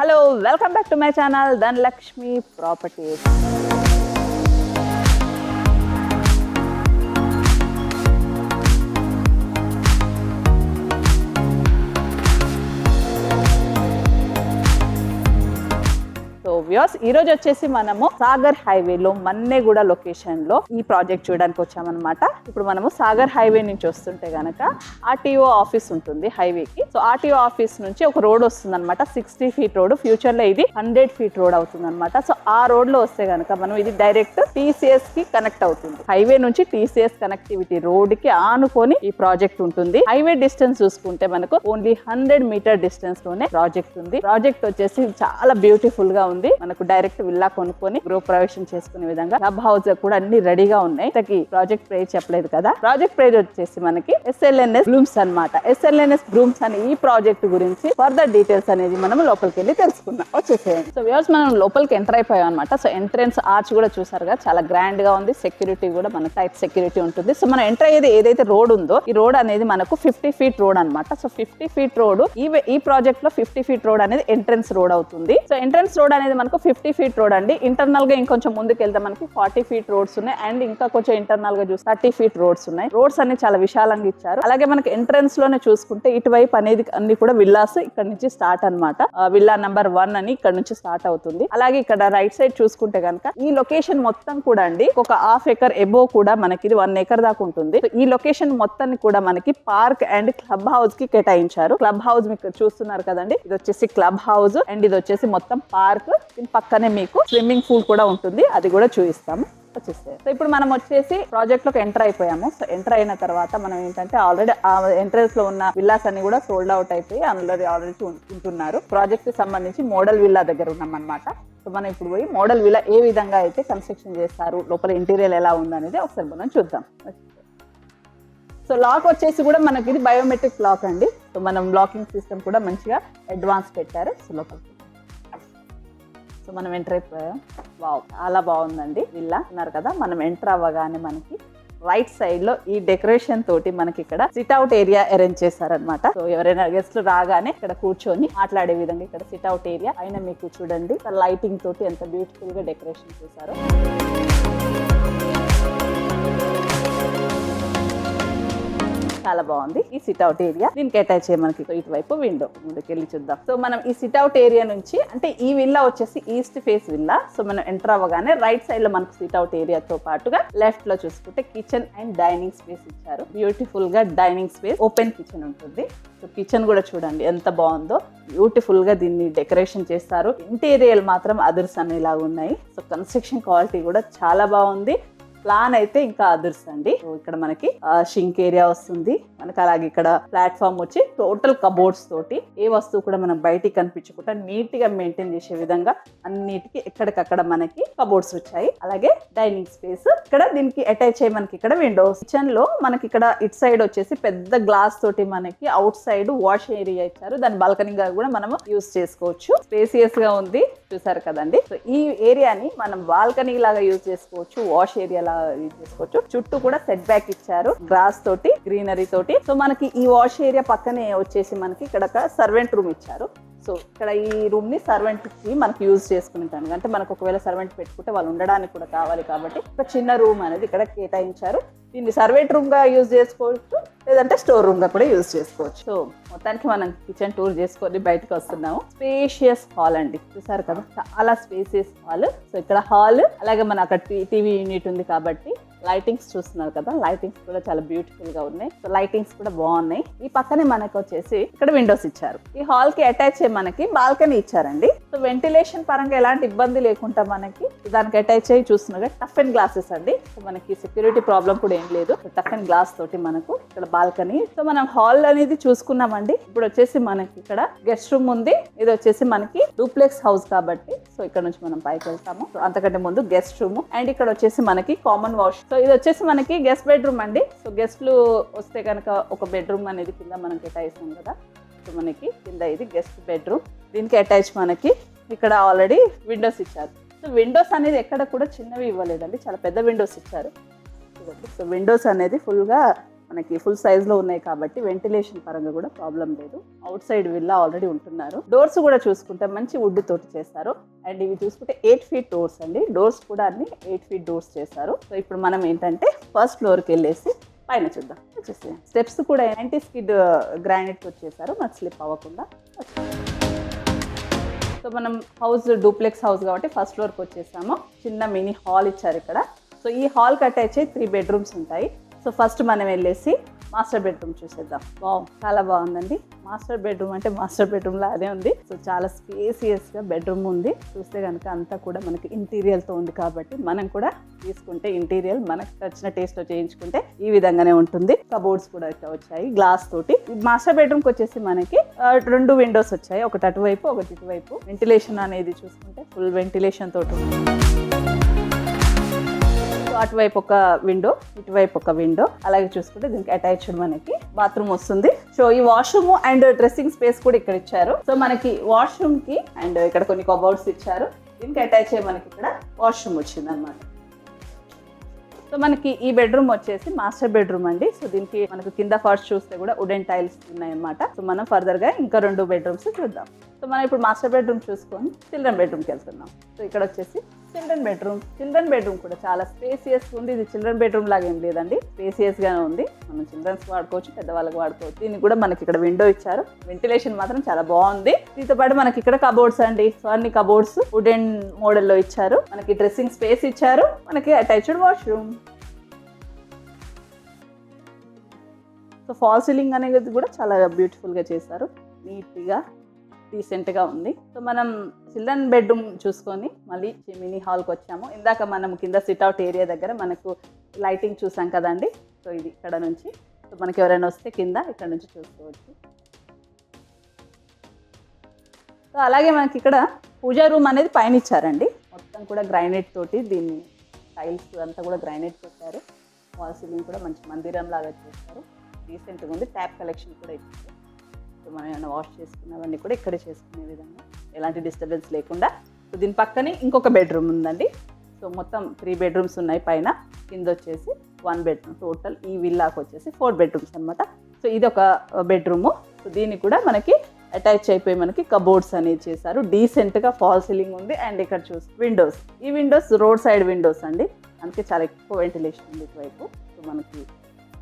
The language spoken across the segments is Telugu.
Hello, welcome back to my channel Dhanalakshmi properties. So viewers, ఈ రోజు వచ్చేసి మనము సాగర్ హైవేలో మన్నెగూడ లొకేషన్ లో ఈ ప్రాజెక్ట్ చూడడానికి వచ్చామన్నమాట. ఇప్పుడు మనము సాగర్ హైవే నుంచి వస్తుంటే గనక ఆర్టీఓ ఆఫీస్ ఉంటుంది హైవేకి. సో ఆర్టీఓ ఆఫీస్ నుంచి ఒక రోడ్ వస్తుంది అనమాట, 60 feet రోడ్. ఫ్యూచర్ లో ఇది 100 feet రోడ్ అవుతుంది అనమాట. సో ఆ రోడ్ లో వస్తే గనక మనం ఇది డైరెక్ట్ టీసీఎస్ కి కనెక్ట్ అవుతుంది. హైవే నుంచి టీసీఎస్ కనెక్టివిటీ రోడ్ కి ఆనుకొని ఈ ప్రాజెక్ట్ ఉంటుంది. హైవే డిస్టెన్స్ చూసుకుంటే మనకు ఓన్లీ 100 meter డిస్టెన్స్ లోనే ప్రాజెక్ట్ ఉంది. ప్రాజెక్ట్ వచ్చేసి చాలా బ్యూటిఫుల్ గా ఉంది. మనకు డైరెక్ట్ విల్లా కొనుక్కొని గృహ ప్రవేశం చేసుకునే విధంగా క్లబ్ హౌస్ కూడా అన్ని రెడీగా ఉన్నాయి. ప్రాజెక్ట్ ప్రైస్ చెప్పలేదు కదా. ప్రాజెక్ట్ ప్రైస్ వచ్చేసి మనకి SLNS బ్లూమ్స్ అన్నమాట. SLNS బ్లూమ్స్ అనే ఈ ప్రాజెక్ట్ గురించి ఫర్దర్ డీటెయిల్స్ అనేది మనం లోపలికి వెళ్ళి తెలుసుకుందాం. వచ్చేసేయండి. సో వ్యూవర్స్, మనం లోపలికి ఎంటర్ అయిపోయాం అనమాట. సో ఎంట్రెన్స్ ఆర్చ్ కూడా చూసారు కదా, చాలా గ్రాండ్ గా ఉంది. సెక్యూరిటీ కూడా మన టైప్ సెక్యూరిటీ ఉంటుంది. సో మనం ఎంటర్ అయ్యేది ఏదైతే రోడ్ ఉందో, ఈ రోడ్ అనేది మనకు 50 feet రోడ్ అనమాట. సో 50 feet రోడ్ ఈ ప్రాజెక్ట్ లో 50 feet రోడ్ అనేది ఎంట్రెన్స్ రోడ్ అవుతుంది. సో ఎంట్రెన్స్ రోడ్ అనేది మనకు 50 feet రోడ్ అండి. ఇంటర్నల్ గా ఇంకొంచెం ముందుకు వెళ్తే మనకి 40 feet రోడ్స్ ఉన్నాయి. అండ్ ఇంకా కొంచెం ఇంటర్నల్ గా చూస్తే 30 feet రోడ్స్ ఉన్నాయి. రోడ్స్ అన్ని చాలా విశాలంగా ఇచ్చారు. అలాగే మనకి ఎంట్రెన్స్ లోనే చూసుకుంటే ఇటువైపు అనేది అన్ని కూడా విల్లాస్ ఇక్కడ నుంచి స్టార్ట్ అనమాట. విల్లా నెంబర్ 1 అని ఇక్కడ నుంచి స్టార్ట్ అవుతుంది. అలాగే ఇక్కడ రైట్ సైడ్ చూసుకుంటే కనుక ఈ లొకేషన్ మొత్తం కూడా అండి ఒక 1/2 acre ఎబో కూడా మనకి ఇది 1 acre దాకా ఉంటుంది. ఈ లొకేషన్ మొత్తాన్ని కూడా మనకి పార్క్ అండ్ క్లబ్ హౌస్ కి కేటాయించారు. క్లబ్ హౌస్ మీకు చూస్తున్నారు కదండి, ఇది వచ్చేసి క్లబ్ హౌస్ అండ్ ఇది వచ్చేసి మొత్తం పార్క్. దీని పక్కనే మీకు స్విమ్మింగ్ పూల్ కూడా ఉంటుంది, అది కూడా చూపిస్తాము. వచ్చేస్తే సో ఇప్పుడు మనం వచ్చేసి ప్రాజెక్ట్ లోకి ఎంటర్ అయిపోయాము. సో ఎంటర్ అయిన తర్వాత మనం ఏంటంటే ఆల్రెడీ ఆ ఎంట్రన్స్ లో ఉన్న విల్లాస్ అన్ని కూడా సోల్డ్ అవుట్ అయిపోయి ఆల్రెడీ ఉంటున్నారు. ప్రాజెక్ట్ కి సంబంధించి మోడల్ విల్లా దగ్గర ఉన్నాం అనమాట. సో మనం ఇప్పుడు పోయి మోడల్ విల్లా ఏ విధంగా అయితే కన్స్ట్రక్షన్ చేస్తారు, లోపల ఇంటీరియర్ ఎలా ఉందనేది ఒకసారి మనం చూద్దాం. సో లాక్ వచ్చేసి కూడా మనకి ఇది బయోమెట్రిక్ లాక్ అండి. సో మనం లాకింగ్ సిస్టమ్ కూడా మంచిగా అడ్వాన్స్ పెట్టారు. సో లోపలికి సో మనం ఎంటర్ అయిపోయాం. వావ్, చాలా బాగుందండి విల్లా. ఉన్నారు కదా, మనం ఎంటర్ అవ్వగానే మనకి రైట్ సైడ్ లో ఈ డెకరేషన్ తోటి మనకి ఇక్కడ సిట్అవుట్ ఏరియా అరేంజ్ చేశారనమాట. సో ఎవరైనా గెస్ట్లు రాగానే ఇక్కడ కూర్చొని మాట్లాడే విధంగా ఇక్కడ సిట్అవుట్ ఏరియా అయినా మీకు చూడండి లైటింగ్ తోటి ఎంత బ్యూటిఫుల్ గా డెకరేషన్ చేశారు. చాలా బాగుంది ఈ సిట్అవుట్ ఏరియా. దీనికి అటాచ్ అయ్యే మనకి ఇటువైపు విండో. ముందుకు వెళ్ళి చూద్దాం. సో మనం ఈ సిట్అవుట్ ఏరియా నుంచి అంటే ఈ విల్లా వచ్చేసి ఈస్ట్ ఫేస్ విల్లా. సో మనం ఎంటర్ అవ్వగానే రైట్ సైడ్ లో మనకు సిట్అవుట్ ఏరియాతో పాటుగా లెఫ్ట్ లో చూసుకుంటే కిచెన్ అండ్ డైనింగ్ స్పేస్ ఇచ్చారు. బ్యూటిఫుల్ గా డైనింగ్ స్పేస్, ఓపెన్ కిచెన్ ఉంటుంది. సో కిచెన్ కూడా చూడండి ఎంత బాగుందో, బ్యూటిఫుల్ గా దీన్ని డెకరేషన్ చేస్తారు. ఇంటీరియర్ మాత్రం అదర్స్ అనేలాగా ఉన్నాయి. సో కన్స్ట్రక్షన్ క్వాలిటీ కూడా చాలా బాగుంది. ప్లాన్ అయితే ఇంకా అదర్స్ అండి. ఇక్కడ మనకి షింక్ ఏరియా వస్తుంది మనకి. అలాగే ఇక్కడ ప్లాట్ఫామ్ వచ్చి టోటల్ కబోర్డ్స్ తోటి ఏ వస్తువు కూడా మనం బయటికి కనిపించకుండా నీట్ గా మెయింటైన్ చేసే విధంగా అన్నిటికీ ఎక్కడికక్కడ మనకి కబోర్డ్స్ వచ్చాయి. అలాగే డైనింగ్ స్పేస్ ఇక్కడ దీనికి అటాచ్ అయ్యి మనకి ఇక్కడ విండోస్. కిచెన్ లో మనకి ఇక్కడ ఇట్ సైడ్ వచ్చేసి పెద్ద గ్లాస్ తోటి మనకి అవుట్ సైడ్ వాష్ ఏరియా ఇచ్చారు. దాని బాల్కనీ గా కూడా మనం యూజ్ చేసుకోవచ్చు. స్పేసియస్ గా ఉంది, చూసారు కదండి. సో ఈ ఏరియాని మనం బాల్కనీ లాగా యూజ్ చేసుకోవచ్చు, వాష్ ఏరియా యూజ్ చేసుకోవచ్చు. చుట్టూ కూడా సెట్ బ్యాక్ ఇచ్చారు గ్రాస్ తోటి, గ్రీనరీ తోటి. సో మనకి ఈ వాష్ ఏరియా పక్కనే వచ్చేసి మనకి ఇక్కడ సర్వెంట్ రూమ్ ఇచ్చారు. సో ఇక్కడ ఈ రూమ్ ని సర్వెంట్ కి మనకి యూజ్ చేసుకుంటాను. అంటే మనకు ఒకవేళ సర్వెంట్ పెట్టుకుంటే వాళ్ళు ఉండడానికి కూడా కావాలి కాబట్టి ఒక చిన్న రూమ్ అనేది ఇక్కడ కేటాయించారు. దీన్ని సర్వెంట్ రూమ్ గా యూజ్ చేసుకోవచ్చు, లేదంటే స్టోర్ రూమ్ గా కూడా యూజ్ చేసుకోవచ్చు. సో మొత్తానికి మనం కిచెన్ టూర్ చేసుకొని బయటకు వస్తున్నాము. స్పేషియస్ హాల్ అండి, చూసారు కదా చాలా స్పేషియస్ హాల్. సో ఇక్కడ హాల్, అలాగే మన అక్కడ టీవీ యూనిట్ ఉంది కాబట్టి లైటింగ్స్ చూస్తున్నారు కదా, లైటింగ్స్ కూడా చాలా బ్యూటిఫుల్ గా ఉన్నాయి. సో లైటింగ్స్ కూడా బాగున్నాయి. ఈ పక్కనే మనకు వచ్చేసి ఇక్కడ విండోస్ ఇచ్చారు. ఈ హాల్ కి అటాచ్ అయ్యి మనకి బాల్కనీ ఇచ్చారండి. సో వెంటిలేషన్ పరంగా ఎలాంటి ఇబ్బంది లేకుండా మనకి దానికి అటాచ్ అయ్యి చూస్తున్నారు టఫ్ అండ్ గ్లాసెస్ అండి. సో మనకి సెక్యూరిటీ ప్రాబ్లం కూడా ఏం లేదు. టఫ్ అండ్ గ్లాస్ తోటి మనకు ఇక్కడ బాల్కనీ. సో మనం హాల్ అనేది చూసుకున్నామండి. ఇప్పుడు వచ్చేసి మనకి ఇక్కడ గెస్ట్ రూమ్ ఉంది. ఇది వచ్చేసి మనకి డూప్లెక్స్ హౌస్ కాబట్టి సో ఇక్కడ నుంచి మనం పైకి వెళ్తాము. సో అంతకంటే ముందు గెస్ట్ రూమ్ అండ్ ఇక్కడ వచ్చేసి మనకి కామన్ వాష్. సో ఇది వచ్చేసి మనకి గెస్ట్ బెడ్రూమ్ అండి. సో గెస్ట్లు వస్తే కనుక ఒక బెడ్రూమ్ అనేది కింద మనం కేటాయిస్తాం కదా. సో మనకి కింద ఇది గెస్ట్ బెడ్రూమ్. దీనికి అటాచ్ మనకి ఇక్కడ ఆల్రెడీ విండోస్ ఇచ్చారు. సో విండోస్ అనేది ఎక్కడ కూడా చిన్నవి ఇవ్వలేదండి, చాలా పెద్ద విండోస్ ఇచ్చారు. సో విండోస్ అనేది ఫుల్గా మనకి ఫుల్ సైజ్ లో ఉన్నాయి కాబట్టి వెంటిలేషన్ పరంగా కూడా ప్రాబ్లం లేదు. అవుట్ సైడ్ విల్లా ఆల్రెడీ ఉంటున్నారు. డోర్స్ కూడా చూసుకుంటే మంచి వుడ్ తోటి చేస్తారు. అండ్ ఇవి చూసుకుంటే 8 ఫీట్ డోర్స్ అండి. డోర్స్ కూడా అన్ని 8 ఫీట్ డోర్స్ చేశారు. సో ఇప్పుడు మనం ఏంటంటే ఫస్ట్ ఫ్లోర్కి వెళ్ళేసి పైన చూద్దాం. వచ్చేసి స్టెప్స్ కూడా 90 స్కిడ్ గ్రానైట్ తోటి చేశారు, మనకు స్లిప్ అవ్వకుండా. సో మనం హౌస్ డూప్లెక్స్ హౌస్ కాబట్టి ఫస్ట్ ఫ్లోర్కి వచ్చేసాము. చిన్న మినీ హాల్ ఇచ్చారు ఇక్కడ. సో ఈ హాల్కి అటాచ్ అయ్యి 3 బెడ్రూమ్స్ ఉంటాయి. సో ఫస్ట్ మనం వెళ్ళేసి మాస్టర్ బెడ్రూమ్ చూసేద్దాం. చాలా బాగుందండి. మాస్టర్ బెడ్రూమ్ అంటే మాస్టర్ బెడ్రూమ్ లానే ఉంది. సో చాలా స్పేసియస్గా బెడ్రూమ్ ఉంది. చూస్తే కనుక అంతా కూడా మనకి ఇంటీరియర్తో ఉంది కాబట్టి మనం కూడా తీసుకుంటే ఇంటీరియర్ మనకు నచ్చిన టేస్ట్లో చేయించుకుంటే ఈ విధంగానే ఉంటుంది. కబోర్డ్స్ కూడా వచ్చాయి గ్లాస్ తోటి. మాస్టర్ బెడ్రూమ్కి వచ్చేసి మనకి 2 విండోస్ వచ్చాయి, ఒకటి అటువైపు ఒకటి ఇటువైపు. వెంటిలేషన్ అనేది చూసుకుంటే ఫుల్ వెంటిలేషన్ తోటి ఉంది. అటువైపు ఒక విండో, ఇటువైపు ఒక విండో. అలాగే చూసుకుంటే దీనికి అటాచ్డ్ మనకి బాత్రూమ్ వస్తుంది. సో ఈ వాష్రూమ్ అండ్ డ్రెస్సింగ్ స్పేస్ కూడా ఇక్కడ ఇచ్చారు. సో మనకి వాష్రూమ్ కి అండ్ ఇక్కడ కొన్ని కబోర్డ్స్ ఇచ్చారు. దీనికి అటాచ్ అయ్యి మనకి ఇక్కడ వాష్రూమ్ వచ్చింది అనమాట. సో మనకి ఈ బెడ్రూమ్ వచ్చేసి మాస్టర్ బెడ్రూమ్ అండి. సో దీనికి మనకు కింద ఫస్ట్ చూస్తే కూడా వుడెన్ టైల్స్ ఉన్నాయన్నమాట. సో మనం ఫర్దర్ గా ఇంకా 2 బెడ్రూమ్స్ చూద్దాం. సో మనం ఇప్పుడు మాస్టర్ బెడ్రూమ్ చూసుకొని చిల్డ్రన్ బెడ్రూమ్కి వెళ్తున్నాం. సో ఇక్కడ వచ్చేసి చిల్డ్రన్ బెడ్రూమ్ కూడా చాలా స్పేసియస్ ఉంది. ఇది చిల్డ్రన్ బెడ్రూమ్ లాగా ఏం లేదండి, స్పేసియస్ గానే ఉంది. మనం చిల్డ్రన్స్ వాడుకోవచ్చు, పెద్దవాళ్ళకి వాడుకోవచ్చు. దీనికి కూడా మనకి ఇక్కడ విండో ఇచ్చారు. వెంటిలేషన్ మాత్రం చాలా బాగుంది. దీంతో పాటు మనకి ఇక్కడ కబోర్డ్స్ అండి. సో అన్ని కబోర్డ్స్ వుడెన్ మోడల్లో ఇచ్చారు. మనకి డ్రెస్సింగ్ స్పేస్ ఇచ్చారు. మనకి attached washroom. So fall ceiling అనేది కూడా చాలా బ్యూటిఫుల్ గా చేశారు. నీట్గా డీసెంట్గా ఉంది. సో మనం చిల్డ్రన్ బెడ్రూమ్ చూసుకొని మళ్ళీ మినీ హాల్కి వచ్చాము. ఇందాక మనం కింద సిట్అవుట్ ఏరియా దగ్గర మనకు లైటింగ్ చూసాం కదండి. సో ఇది ఇక్కడ నుంచి. సో మనకి ఎవరైనా వస్తే కింద ఇక్కడ నుంచి చూసుకోవచ్చు. సో అలాగే మనకి ఇక్కడ పూజా రూమ్ అనేది పైన ఇచ్చారండి. మొత్తం కూడా గ్రైనైట్ తోటి దీన్ని టైల్స్ అంతా కూడా గ్రైనైట్ పెట్టారు. వాల్ సీలింగ్ కూడా మంచి మందిరం లాగా చేస్తారు. డీసెంట్గా ఉంది. ట్యాప్ కలెక్షన్ కూడా ఇచ్చారు. సో మనం ఏమైనా వాష్ చేసుకున్నవన్నీ కూడా ఇక్కడే చేసుకునే విధంగా ఎలాంటి డిస్టర్బెన్స్ లేకుండా. సో దీని పక్కనే ఇంకొక బెడ్రూమ్ ఉందండి. సో మొత్తం 3 బెడ్రూమ్స్ ఉన్నాయి పైన. కింద వచ్చేసి 1 బెడ్రూమ్. టోటల్ ఈ విల్లాకి వచ్చేసి 4 బెడ్రూమ్స్ అనమాట. సో ఇది ఒక బెడ్రూము. సో దీనికి కూడా మనకి అటాచ్ అయిపోయి మనకి కబోర్డ్స్ అనేది చేశారు. డీసెంట్గా ఫాల్ సీలింగ్ ఉంది. అండ్ ఇక్కడ చూసి విండోస్, ఈ విండోస్ రోడ్ సైడ్ విండోస్ అండి. అందుకే చాలా ఎక్కువ వెంటిలేషన్ ఉంది ఇటువైపు. సో మనకి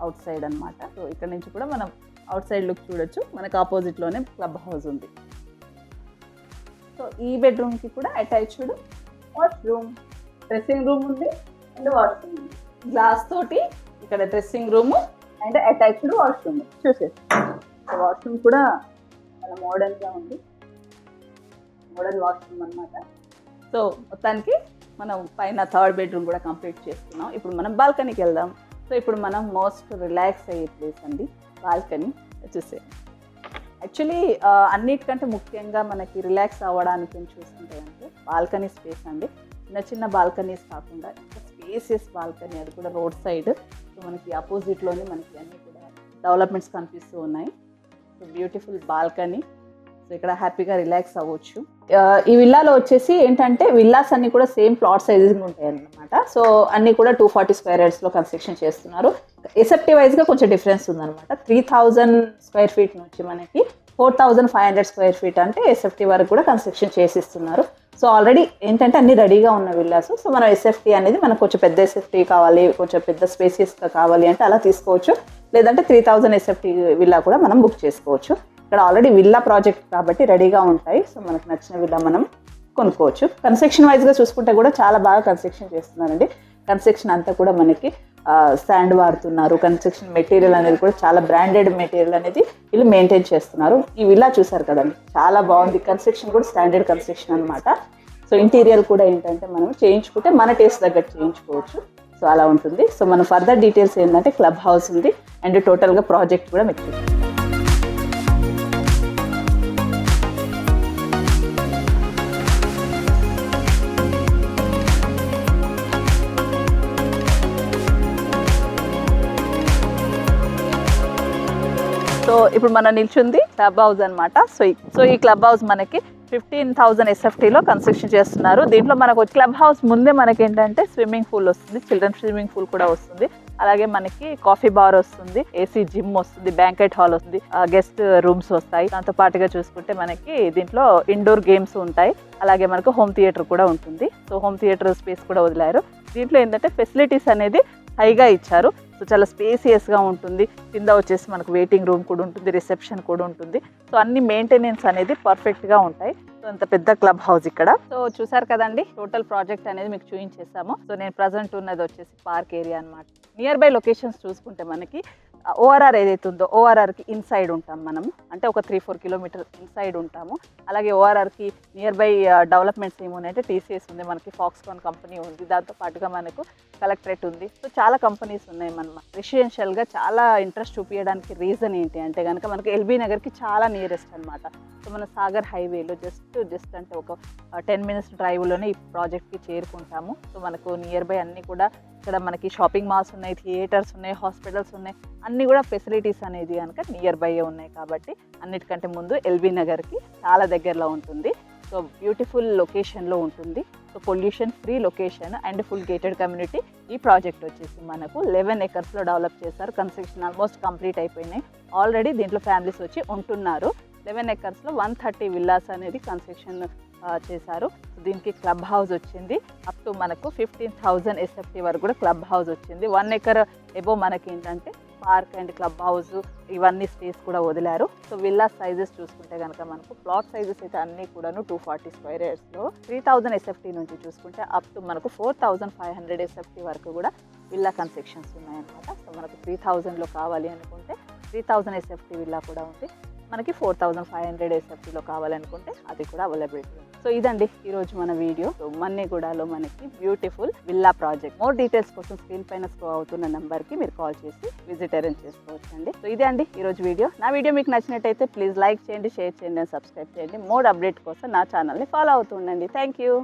అవుట్ సైడ్ అనమాట. సో ఇక్కడ నుంచి కూడా మనం అవుట్ సైడ్ లుక్ చూడొచ్చు. మనకు ఆపోజిట్లోనే క్లబ్ హౌస్ ఉంది. సో ఈ బెడ్రూమ్కి కూడా అటాచ్డ్ వాష్రూమ్, డ్రెస్సింగ్ రూమ్ ఉంది అండ్ వాష్రూమ్ ఉంది. గ్లాస్ తోటి ఇక్కడ dressing room and attached washroom చూసేసి. సో వాష్రూమ్ కూడా చాలా మోడర్న్గా ఉంది. మోడర్న్ వాష్రూమ్ అనమాట. సో మొత్తానికి మనం పైన 3rd బెడ్రూమ్ కూడా కంప్లీట్ చేసుకున్నాం. ఇప్పుడు మనం బాల్కనీకి వెళ్దాం. సో ఇప్పుడు మనం మోస్ట్ రిలాక్స్ అయ్యే ప్లేస్ అండి బాల్కనీ. చూసే యాక్చువల్లీ అన్నిటికంటే ముఖ్యంగా మనకి రిలాక్స్ అవ్వడానికి చూసుకుంటే అంటే బాల్కనీ స్పేస్ అండి. చిన్న చిన్న బాల్కనీస్ కాకుండా స్పేసియస్ బాల్కనీ, అది కూడా రోడ్ సైడ్. సో మనకి ఆపోజిట్లోనే మనకి అన్నీ కూడా డెవలప్మెంట్స్ కనిపిస్తూ ఉన్నాయి. So beautiful balcony. సో ఇక్కడ హ్యాపీగా రిలాక్స్ అవ్వచ్చు. ఈ విల్లాలో వచ్చేసి ఏంటంటే విల్లాస్ అన్ని కూడా సేమ్ ప్లాట్ సైజెస్ ఉంటాయి అన్నమాట. సో అన్ని కూడా 240 స్క్వేర్ యార్డ్స్లో కన్స్ట్రక్షన్ చేస్తున్నారు. ఎసెప్టీ వైజ్గా కొంచెం డిఫరెన్స్ ఉందన్నమాట. 3000 స్క్వేర్ ఫీట్ నుంచి మనకి 4500 స్క్వేర్ ఫీట్ అంటే ఎస్ఎఫ్టీ వరకు కూడా కన్స్ట్రక్షన్ చేసిస్తున్నారు. సో ఆల్రెడీ ఏంటంటే అన్ని రెడీగా ఉన్న విల్లాస్. సో మనం ఎస్ఎఫ్టీ అనేది మనకు కొంచెం పెద్ద ఎస్ఎఫ్టీ కావాలి, కొంచెం పెద్ద స్పేసియస్గా కావాలి అంటే అలా తీసుకోవచ్చు. లేదంటే 3000 ఎస్ఎఫ్టీ విల్లా కూడా మనం బుక్ చేసుకోవచ్చు. ఇక్కడ ఆల్రెడీ విల్లా ప్రాజెక్ట్ కాబట్టి రెడీగా ఉంటాయి. సో మనకు నచ్చిన విల్లా మనం కొనుక్కోవచ్చు. కన్స్ట్రక్షన్ వైజ్గా చూసుకుంటే కూడా చాలా బాగా కన్స్ట్రక్షన్ చేస్తున్నారండి. కన్స్ట్రక్షన్ అంతా కూడా మనకి శాండ్ వాడుతున్నారు. కన్స్ట్రక్షన్ మెటీరియల్ అనేది కూడా చాలా బ్రాండెడ్ మెటీరియల్ అనేది వీళ్ళు మెయింటైన్ చేస్తున్నారు. ఈ విల్లా చూసారు కదండి, చాలా బాగుంది. కన్స్ట్రక్షన్ కూడా స్టాండర్డ్ కన్స్ట్రక్షన్ అనమాట. సో ఇంటీరియర్ కూడా ఏంటంటే మనం చేయించుకుంటే మన టేస్ట్ తగ్గట్టు చేయించుకోవచ్చు. సో అలా ఉంటుంది. సో మన ఫర్దర్ డీటెయిల్స్ ఏంటంటే క్లబ్ హౌస్ ఉంది అండ్ టోటల్గా ప్రాజెక్ట్ కూడా మీకు సో ఇప్పుడు మనం నిల్చుంది క్లబ్ హౌస్ అనమాట. సో ఈ క్లబ్ హౌస్ మనకి 15,000 ఎస్ఎఫ్టీలో కన్స్ట్రక్షన్ చేస్తున్నారు. దీంట్లో మనకు క్లబ్ హౌస్ ముందే మనకి ఏంటంటే స్విమ్మింగ్ పూల్ వస్తుంది, చిల్డ్రన్ స్విమ్మింగ్ పూల్ కూడా వస్తుంది. అలాగే మనకి కాఫీ బార్ వస్తుంది, ఏసీ జిమ్ వస్తుంది, బ్యాంకెట్ హాల్ వస్తుంది, గెస్ట్ రూమ్స్ వస్తాయి. దాంతో పాటుగా చూసుకుంటే మనకి దీంట్లో ఇండోర్ గేమ్స్ ఉంటాయి. అలాగే మనకు హోమ్ థియేటర్ కూడా ఉంటుంది. సో హోమ్ థియేటర్ స్పేస్ కూడా వదిలారు. దీంట్లో ఏంటంటే ఫెసిలిటీస్ అనేది హైగా ఇచ్చారు. సో చాలా స్పేసియస్గా ఉంటుంది. కింద వచ్చేసి మనకు వెయిటింగ్ రూమ్ కూడా ఉంటుంది, రిసెప్షన్ కూడా ఉంటుంది. సో అన్ని మెయింటెనెన్స్ అనేది పర్ఫెక్ట్గా ఉంటాయి. సో అంత పెద్ద క్లబ్ హౌస్ ఇక్కడ. సో చూసారు కదండి, టోటల్ ప్రాజెక్ట్ అనేది మీకు చూపించేసాము. సో నేను ప్రజెంట్ ఉన్నది వచ్చేసి పార్క్ ఏరియా అనమాట. నియర్ బై లొకేషన్స్ చూసుకుంటే మనకి ఓఆర్ఆర్ ఏదైతే ఉందో ఓఆర్ఆర్కి ఇన్సైడ్ ఉంటాం మనము, అంటే ఒక 3-4 కిలోమీటర్స్ ఇన్సైడ్ ఉంటాము. అలాగే ఓఆర్ఆర్కి నియర్ బై డెవలప్మెంట్స్ ఏమున్నాయంటే టీసీఎస్ ఉంది, మనకి ఫాక్స్కాన్ కంపెనీ ఉంది, దాంతో పాటుగా మనకు కలెక్టరేట్ ఉంది. సో చాలా కంపెనీస్ ఉన్నాయి. మనం రెసిడెన్షియల్గా చాలా ఇంట్రెస్ట్ చూపించడానికి రీజన్ ఏంటి అంటే కనుక మనకి ఎల్బీ నగర్కి చాలా నియరెస్ట్ అనమాట. సో మన సాగర్ హైవేలో జస్ట్ అంటే ఒక 10 మినిట్స్ డ్రైవ్లోనే ఈ ప్రాజెక్ట్కి చేరుకుంటాము. సో మనకు నియర్ బై అన్నీ కూడా ఇక్కడ మనకి షాపింగ్ మాల్స్ ఉన్నాయి, థియేటర్స్ ఉన్నాయి, హాస్పిటల్స్ ఉన్నాయి, అన్నీ కూడా ఫెసిలిటీస్ అనేది కనుక నియర్ బై ఉన్నాయి. కాబట్టి అన్నిటికంటే ముందు ఎల్బీ నగర్కి చాలా దగ్గరలో ఉంటుంది. సో బ్యూటిఫుల్ లొకేషన్లో ఉంటుంది. So pollution free location and full gated community. ఈ ప్రాజెక్ట్ వచ్చేసి మనకు 11 ఎకర్స్లో డెవలప్ చేశారు. కన్స్ట్రక్షన్ ఆల్మోస్ట్ కంప్లీట్ అయిపోయినాయి. ఆల్రెడీ దీంట్లో ఫ్యామిలీస్ వచ్చి ఉంటున్నారు. 11 ఎకర్స్లో 130 విల్లాస్ అనేది కన్స్ట్రక్షన్ చేశారు. దీనికి క్లబ్ హౌస్ వచ్చింది. అప్ టు మనకు 15,000 SFT వరకు కూడా క్లబ్ హౌస్ వచ్చింది. 1 ఎకర్ ఎబో మనకి ఏంటంటే పార్క్ అండ్ క్లబ్ హౌస్ ఇవన్నీ స్పేస్ కూడా వదిలారు. సో విల్లా సైజెస్ చూసుకుంటే కనుక మనకు ప్లాట్ సైజెస్ అయితే అన్నీ కూడాను 240 స్క్వేర్ యార్డ్స్లో 3,000 SFT నుంచి చూసుకుంటే అప్ టు మనకు 4,500 SFT వరకు కూడా విల్లా కన్స్ట్రక్షన్స్ ఉన్నాయన్నమాట. సో మనకు 3,000లో కావాలి అనుకుంటే 3,000 SFT విల్లా కూడా ఉంది. మనకి 4,500 SFTలో కావాలనుకుంటే అది కూడా అవైలబిలిటీ ఉంది. సో ఇదండి ఈరోజు మన వీడియో. సో మన్నెగూడలో మనకి beautiful villa project. More details కోసం స్క్రీన్ పైన స్క్రోల్ అవుతున్న నెంబర్కి మీరు కాల్ చేసి విజిట్ అరేంజ్ చేసుకోవచ్చు అండి. సో ఇదే అండి ఈరోజు వీడియో. నా వీడియో మీకు నచ్చినట్టయితే ప్లీజ్ లైక్ చేయండి, షేర్ చేయండి, సబ్స్క్రైబ్ చేయండి. మోర్ అప్డేట్ కోసం నా ఛానల్ని ఫాలో అవుతుండండి. Thank you.